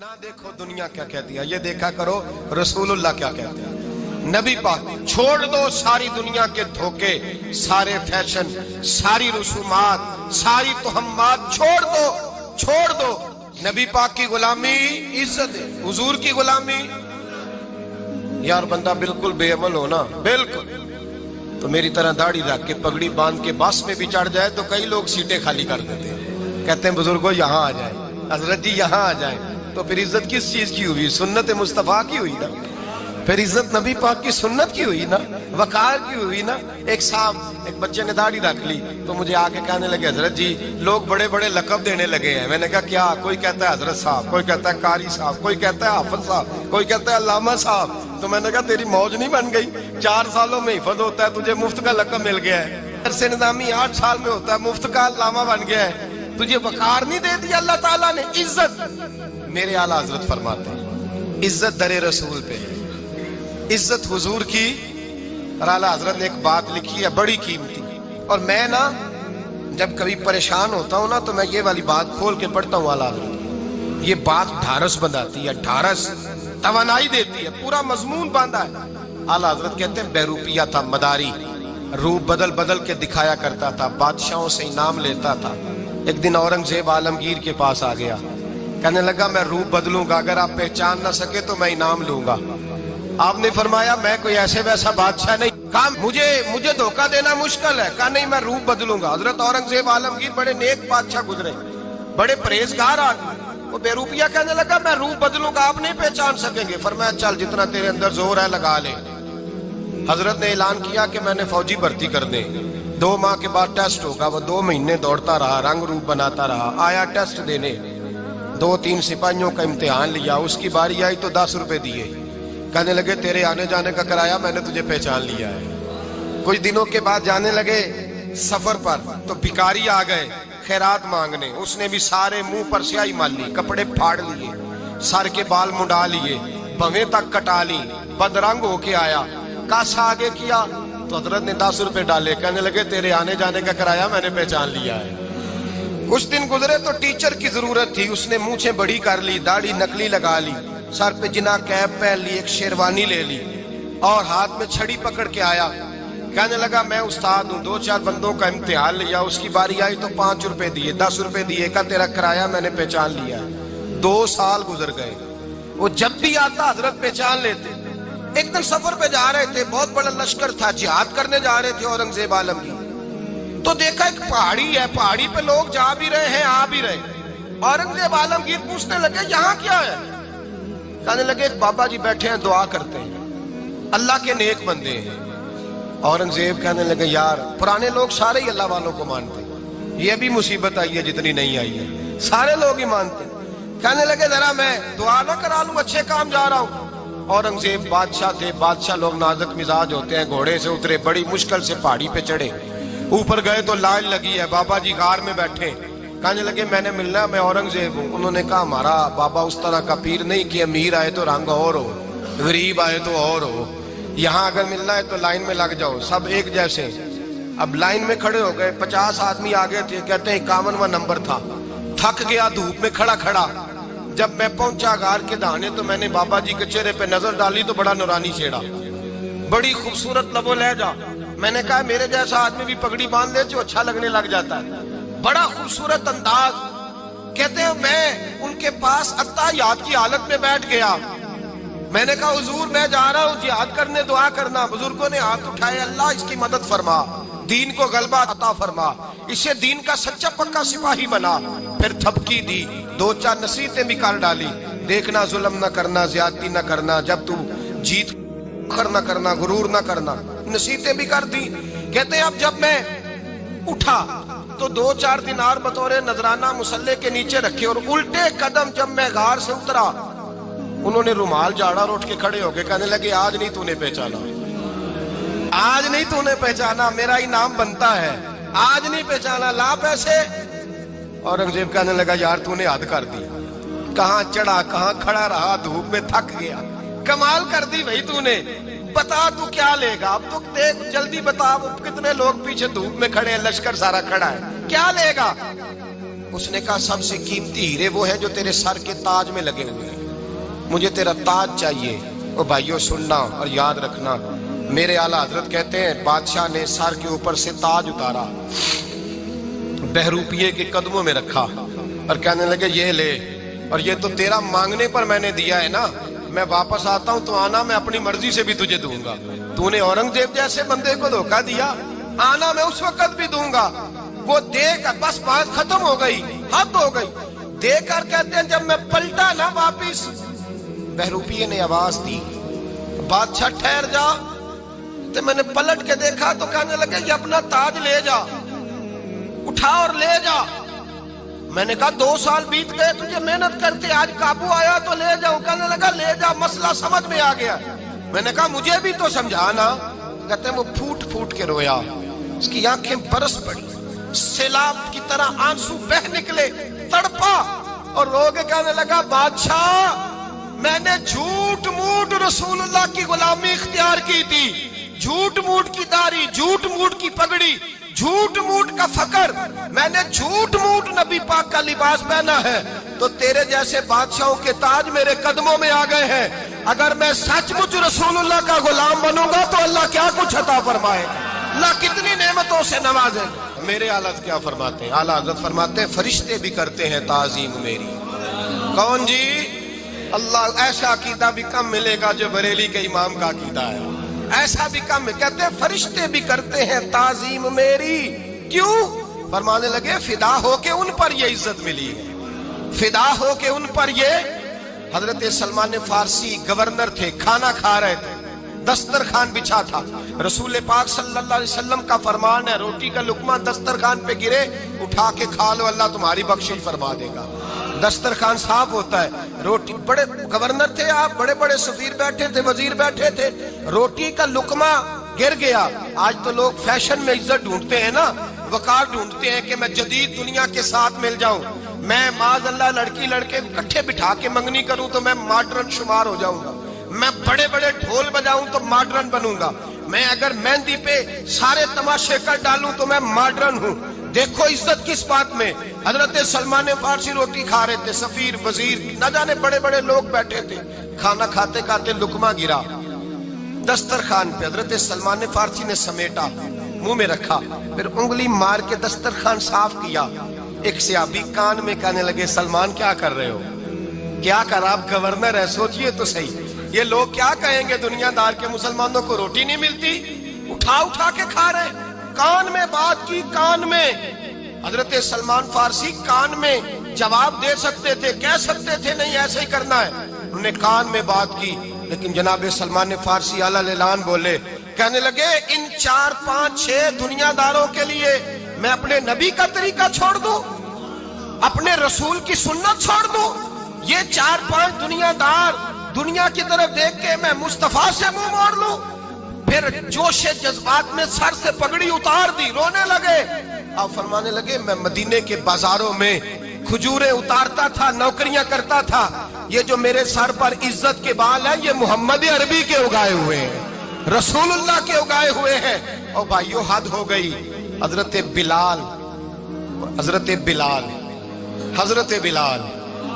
ना देखो दुनिया क्या कहती है, ये देखा करो रसूलुल्लाह क्या कहते हैं। नबी पाक छोड़ दो सारी दुनिया के धोखे, सारे फैशन, सारी रसूमात, सारी तोहम्मात छोड़ दो। नबी पाक की गुलामी इज्जत है, हुजूर की गुलामी। यार बंदा बिल्कुल बेअमल हो ना, बिल्कुल, तो मेरी तरह दाढ़ी रख के पगड़ी बांध के बस में भी चढ़ जाए तो कई लोग सीटें खाली कर देते हैं, कहते हैं बुजुर्गो यहाँ आ जाए, हजरत जी यहाँ आ जाए। तो फिर इज्जत किस चीज की हुई? सुन्नत मुस्तफा की हुई ना, फिर इज्जत नबी पाक की सुन्नत की हुई ना, वकार की हुई ना। एक साहब, एक बच्चे ने दाढ़ी रख ली तो मुझे आके कहने लगे हजरत जी लोग बड़े बड़े लकब देने लगे हैं। मैंने कहा क्या? कोई कहता है हजरत साहब, कोई कहता है कारी साहब, कोई कहता है हाफिज साहब, कोई कहता है अल्लामा साहब। तो मैंने कहा तेरी मौज नहीं बन गई? 4 सालों में हिफज होता है, तुझे मुफ्त का लकब मिल गया है। अरसे निजामी 8 साल में होता है, मुफ्त का अल्लामा बन गया है। तुझे वकार नहीं दे दिया अल्लाह ताला ने, इज्जत। मेरे आला हजरत फरमाते हैं इज्जत दरे रसूल पे है, इज्जत हुजूर की। और आला हजरत ने एक बात लिखी है बड़ी कीमती, और मैं ना जब कभी परेशान होता हूं ना तो मैं ये वाली बात खोल के पढ़ता हूँ आला हजरत। ये बात ढारस बनाती है, ढारस तवानाई देती है, पूरा मजमून बांधा है। आला हजरत कहते हैं बेरूपिया था मदारी, रूप बदल बदल के दिखाया करता था, बादशाहों से इनाम लेता था। एक दिन औरंगजेब आलमगीर के पास आ गया, कहने लगा मैं रूप बदलूंगा, अगर आप पहचान ना सके तो मैं इनाम लूंगा। आपने फरमाया मैं कोई ऐसे वैसा बादशाह नहीं, कहा मुझे धोखा देना मुश्किल है। कहा नहीं मैं रूप बदलूंगा। हजरत औरंगजेब आलमगीर बड़े नेक बादशाह गुजरे, बड़े परहेजगार आदमी। वो बेरूपिया कहने लगा मैं रूप बदलूंगा, आप नहीं पहचान सकेंगे। फरमाया चल जितना तेरे अंदर जोर है लगा ले। हजरत ने ऐलान किया कि मैंने फौजी भर्ती कर दे, 2 माह के बाद टेस्ट होगा। वो 2 महीने दौड़ता रहा, रंग रूप बनाता रहा, आया टेस्ट देने, 2-3 सिपाहियों का इम्तिहान लिया। उसकी बारी आई तो 10 रुपए दिए, कहने लगे तेरे आने जाने का किराया मैंने तुझे पहचान लिया है। कुछ दिनों के बाद जाने लगे सफर पर तो भिखारी आ गए खैरात मांगने। उसने भी सारे मुंह पर स्याही माली, कपड़े फाड़ लिए, सर के बाल मुंडा लिए, भवें तक कटा ली, बदरंग होके आया। कासा आगे किया तो हजरत ने 10 रुपए डाले, कहने लगे तेरे आने जाने का किराया मैंने पहचान लिया है। कुछ दिन गुजरे तो टीचर की जरूरत थी, उसने मूछें बड़ी कर ली, दाढ़ी नकली लगा ली, सर पे जिना कैप पहन ली, एक शेरवानी ले ली और हाथ में छड़ी पकड़ के आया। कहने लगा मैं उस्ताद हूँ, 2-4 बंदों का इम्तिहान लिया, उसकी बारी आई तो 5 रुपए दिए, 10 रुपए दिए, का तेरा किराया मैंने पहचान लिया। 2 साल गुजर गए, वो जब भी आता हजरत पहचान लेते। एक दिन सफर पे जा रहे थे, बहुत बड़ा लश्कर था, जिहाद करने जा रहे थे औरंगजेब आलमगीर। तो देखा एक पहाड़ी है, पहाड़ी पे लोग जा भी रहे हैं आ भी रहे। औरंगजेब आलमगीर पूछने लगे यहाँ क्या है? कहने लगे बाबा जी बैठे हैं दुआ करते हैं, अल्लाह के नेक बंदे हैं। औरंगजेब कहने लगे यार पुराने लोग सारे ही अल्लाह वालों को मानते, ये अभी मुसीबत आई है जितनी नहीं आई है, सारे लोग ही मानते। कहने लगे जरा मैं दुआ ना करा लूं, अच्छे काम जा रहा हूं। औरंगजेब बादशाह थे, बादशाह लोग नाजुक मिजाज होते हैं। घोड़े से उतरे, बड़ी मुश्किल से पहाड़ी पे चढ़े, ऊपर गए तो लाइन लगी है, बाबा जी गार में बैठे। कहने लगे मैंने मिलना, मैं औरंगजेब हूँ। उन्होंने कहा हमारा बाबा उस तरह का पीर नहीं कि अमीर आए तो रंग और हो, गरीब आए तो और हो, यहाँ अगर मिलना है तो लाइन में लग जाओ, सब एक जैसे। अब लाइन में खड़े हो गए, 50 आदमी आगे थे, कहते हैं 51वां नंबर था। थक गया धूप में खड़ा खड़ा। जब मैं पहुंचा गार के दाने तो मैंने बाबा जी के चेहरे पे नजर डाली तो बड़ा नूरानी चेहरा, बड़ी खूबसूरत लबो लहजा। मैंने कहा मेरे जैसा आदमी भी पगड़ी बांध ले जो अच्छा लगने लग जाता है, बड़ा खूबसूरत अंदाज। कहते हैं मैं उनके पास अत्ताहियात की हालत में बैठ गया। मैंने कहा हुजूर मैं जा रहा हूँ जिहाद करने, दुआ करना। बुजुर्गों ने हाथ उठाए, अल्लाह इसकी मदद फरमा, दीन को गलबा अता फरमा, इसे दीन का सच्चा पक्का सिपाही बना। फिर थपकी दी, 2-4 नसीहतें भी कर डाली, देखना जुल्म न करना, ज्यादती न करना, जब तू जीत न करना, गुरूर न करना, नसीहतें भी कर दी। कहते अब जब मैं उठा तो 2-4 दिनार बतौरे नजराना मुसल्ले के नीचे रखे, और उल्टे कदम जब मैं गार से उतरा उन्होंने रुमाल झाड़ा और उठ के खड़े हो गए। कहने लगे आज नहीं तूने पहचाना, आज नहीं तूने पहचाना, मेरा इनाम बनता है, आज नहीं पहचाना, ला पैसे। औरंगजेब कहने लगा यार तूने हद कर दी, कहाँ चढ़ा कहाँ खड़ा रहा, धूप में थक गया, कमाल कर दी भाई तूने। बता तू क्या लेगा, अब तो देख जल्दी बता, कितने लोग पीछे धूप में खड़े हैं, लश्कर सारा खड़ा है, क्या लेगा? اس نے کہا سب سے قیمتی ہیرے وہ ہیں جو تیرے سر کے تاج میں لگے ہوئے ہیں، مجھے تیرا تاج چاہیے۔ او بھائیو سننا اور یاد رکھنا، میرے اعلیٰ حضرت کہتے ہیں بادشاہ نے سر کے اوپر سے تاج اتارا، بہروپیے کے قدموں میں رکھا اور کہنے لگے یہ لے، اور یہ تو تیرا مانگنے پر میں نے دیا ہے نا، میں واپس آتا ہوں تو آنا میں اپنی مرضی سے بھی تجھے دوں گا۔ تو نے اورنگزیب جیسے بندے کو دھوکہ دیا، آنا میں اس وقت بھی دوں گا۔ وہ دے کر بس بات ختم ہو گئی، حد ہو گئی۔ دے کر کہتے ہیں جب میں پلٹا نا واپس، بہروپیے نے آواز دی بادشاہ ٹھہر جا، تو میں نے پلٹ کے دیکھا تو کہنے لگے یہ اپنا تاج لے جا، اٹھا اور لے جا۔ میں نے کہا 2 سال بیت گئے تجھے محنت کرتے، آج قابو آیا تو لے جاؤ۔ کہنے لگا لے جا، مسئلہ سمجھ میں آ گیا۔ میں نے کہا مجھے بھی تو سمجھانا۔ کہتے ہیں وہ پھوٹ پھوٹ کے رویا، اس کی آنکھیں برس پڑی، سیلاب کی طرح آنسو بہ نکلے، تڑپا اور رو کے کہنے لگا بادشاہ میں نے جھوٹ موٹ رسول اللہ کی غلامی اختیار کی تھی، جھوٹ موٹ کی داڑھی، جھوٹ موٹ کی پگڑی، جھوٹ موٹ کا فقر، میں نے جھوٹ موٹ نبی پاک کا لباس پہنا ہے، تو تیرے جیسے بادشاہوں کے تاج میرے قدموں میں آ گئے ہیں۔ اگر میں سچ مچ رسول اللہ کا غلام بنوں گا تو اللہ کیا کچھ عطا فرمائے گا، اللہ کتنی نعمتوں سے نوازے۔ میرے اعلیٰ کیا فرماتے ہیں؟ اعلیٰ حضرت فرماتے ہیں فرشتے بھی کرتے ہیں تعظیم میری۔ کون جی؟ اللہ ایسا عقیدہ بھی کم ملے گا جو بریلی کے امام کا عقیدہ ہے، ایسا بھی کم۔ کہتے ہیں فرشتے بھی کرتے ہیں تعظیم میری۔ کیوں؟ فرمانے لگے فدا ہو کے ان پر یہ عزت ملی ہے، فدا ہو کے ان پر یہ۔ حضرت سلمان فارسی گورنر تھے، کھانا کھا رہے تھے، دسترخوان بچھا تھا، رسول پاک صلی اللہ علیہ وسلم کا فرمان ہے روٹی کا لقمہ دسترخوان پہ گرے اٹھا کے کھا لو، اللہ تمہاری بخشش فرما دے گا۔ دسترخوان صاف ہوتا ہے، روٹی، بڑے گورنر تھے آپ، بڑے بڑے سفیر بیٹھے تھے، وزیر بیٹھے تھے، روٹی کا لقمہ گر گیا۔ آج تو لوگ فیشن میں عزت ڈھونڈتے ہیں نا، وقار ڈھونڈتے ہیں کہ میں جدید دنیا کے ساتھ مل جاؤں، میں معاذ اللہ لڑکی لڑکے اکٹھے بٹھا کے منگنی کروں تو میں ماڈرن شمار ہو جاؤں گا، میں بڑے بڑے ڈھول بجاؤں تو ماڈرن بنوں گا، میں اگر مہندی پہ سارے تماشے کر ڈالوں تو میں ماڈرن ہوں۔ دیکھو عزت کس بات میں۔ حضرت سلمان فارسی روٹی کھا رہے تھے، سفیر وزیر نہ جانے بڑے بڑے لوگ بیٹھے تھے، کھانا کھاتے کھاتے لقمہ گرا دسترخوان پہ، حضرت سلمان فارسی نے سمیٹا، منہ میں رکھا، پھر انگلی مار کے دسترخوان صاف کیا۔ ایک صحابی کان میں کہنے لگے سلمان کیا کر رہے ہو، کیا کر، آپ گورنر ہے، سوچئے تو صحیح، یہ لوگ کیا کہیں گے دنیا دار کے مسلمانوں کو روٹی نہیں ملتی، اٹھا اٹھا کے کھا رہے۔ کان میں بات کی، کان میں۔ حضرت سلمان فارسی کان میں جواب دے سکتے تھے، کہہ سکتے تھے نہیں ایسے ہی کرنا ہے، انہوں نے کان میں بات کی، لیکن جناب سلمان فارسی اعلیٰ اعلان بولے، کہنے لگے ان 4 5 6 دنیا داروں کے لیے میں اپنے نبی کا طریقہ چھوڑ دوں، اپنے رسول کی سنت چھوڑ دوں؟ یہ 4 5 دنیا دار دنیا کی طرف دیکھ کے میں مصطفیٰ سے منہ موڑ لوں؟ پھر جوش جذبات میں سر سے پگڑی اتار دی، رونے لگے۔ آپ فرمانے لگے میں مدینے کے بازاروں میں کھجوریں اتارتا تھا، نوکریاں کرتا تھا، یہ جو میرے سر پر عزت کے بال ہیں یہ محمد عربی کے اگائے ہوئے ہیں، رسول اللہ کے اگائے ہوئے ہیں۔ اور بھائیو حد ہو گئی۔ حضرت بلال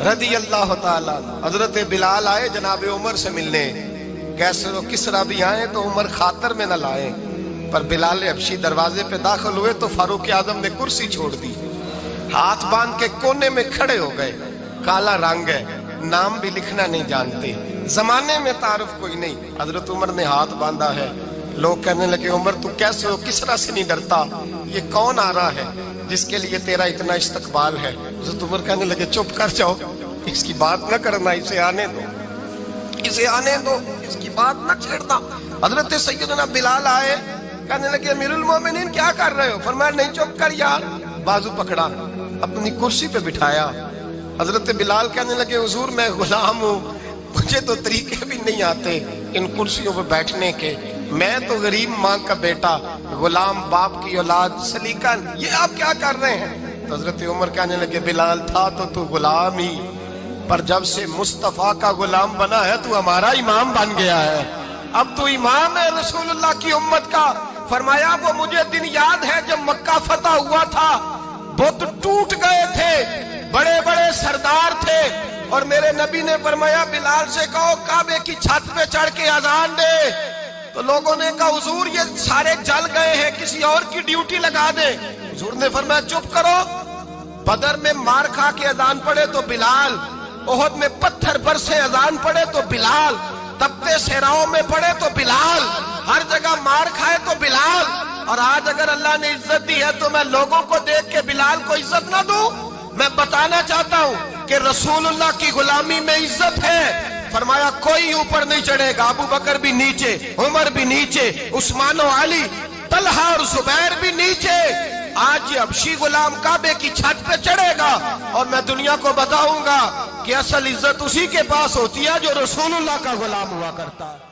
رضی اللہ تعالیٰ، حضرت بلال آئے جناب عمر سے ملنے، کیسے وہ کسرا بھی آئے تو عمر خاطر میں نہ لائے، پر بلال حبشی دروازے پہ داخل ہوئے تو فاروق اعظم نے کرسی چھوڑ دی، ہاتھ باندھ کے کونے میں کھڑے ہو گئے، کالا رنگ ہے، نام بھی لکھنا نہیں جانتے، زمانے میں تعارف کوئی نہیں۔ حضرت عمر نے ہاتھ باندھا ہے، لوگ کہنے لگے عمر تو کیسے ہو، کسرا سے نہیں ڈرتا، یہ کون آ رہا ہے جس کے لیے تیرا اتنا استقبال ہے؟ حضرت عمر کہنے لگے چپ کر جاؤ، اس کی بات نہ کرنا، اسے آنے دو، اسے آنے دو، اس کی بات نہ چھیڑنا۔ حضرت سیدنا بلال آئے، کہنے لگے امیر المومنین کیا کر رہے ہو؟ فرمایا نہیں چپ کر یار، بازو پکڑا، اپنی کرسی پہ بٹھایا۔ حضرت بلال کہنے لگے حضور میں غلام ہوں، مجھے تو طریقے بھی نہیں آتے ان کرسیوں پہ بیٹھنے کے، میں تو غریب ماں کا بیٹا، غلام باپ کی اولاد، سلیقہ، یہ آپ کیا کر رہے ہیں؟ تو حضرت عمر کہنے لگے بلال تھا تو غلام ہی، پر جب سے مصطفیٰ کا غلام بنا ہے تو ہمارا امام بن گیا ہے، اب تو امام ہے رسول اللہ کی امت کا۔ فرمایا وہ مجھے دن یاد ہے جب مکہ فتح ہوا تھا، बुत टूट गए थे, बड़े बड़े सरदार थे, और मेरे नबी ने फरमाया बिलाल से कहो काबे की छत पे चढ़ के अजान दे। तो लोगों ने कहा हुजूर ये सारे जल गए हैं, किसी और की ड्यूटी लगा दे। हुजूर ने फरमाया चुप करो, बदर में मार खा के अजान पड़े तो बिलाल, ओहद में पत्थर बरसे अजान पड़े तो बिलाल, तपते सहराओं में पड़े तो बिलाल, हर जगह मार खाए तो बिलाल। और आज अगर अल्लाह ने इज्जत दी है तो मैं लोगों को देख के बिलाल को इज्जत ना दूं? मैं बताना चाहता हूं कि रसूलुल्लाह की गुलामी में इज्जत है। फरमाया कोई ऊपर नहीं चढ़ेगा, अबू बकर भी नीचे, उमर भी नीचे, उस्मान और अली, तलहा और जुबैर भी नीचे। आज ये हबशी गुलाम काबे की छत पे चढ़ेगा और मैं दुनिया को बताऊंगा कि असल इज्जत उसी के पास होती है जो रसूलुल्लाह का गुलाम हुआ करता है।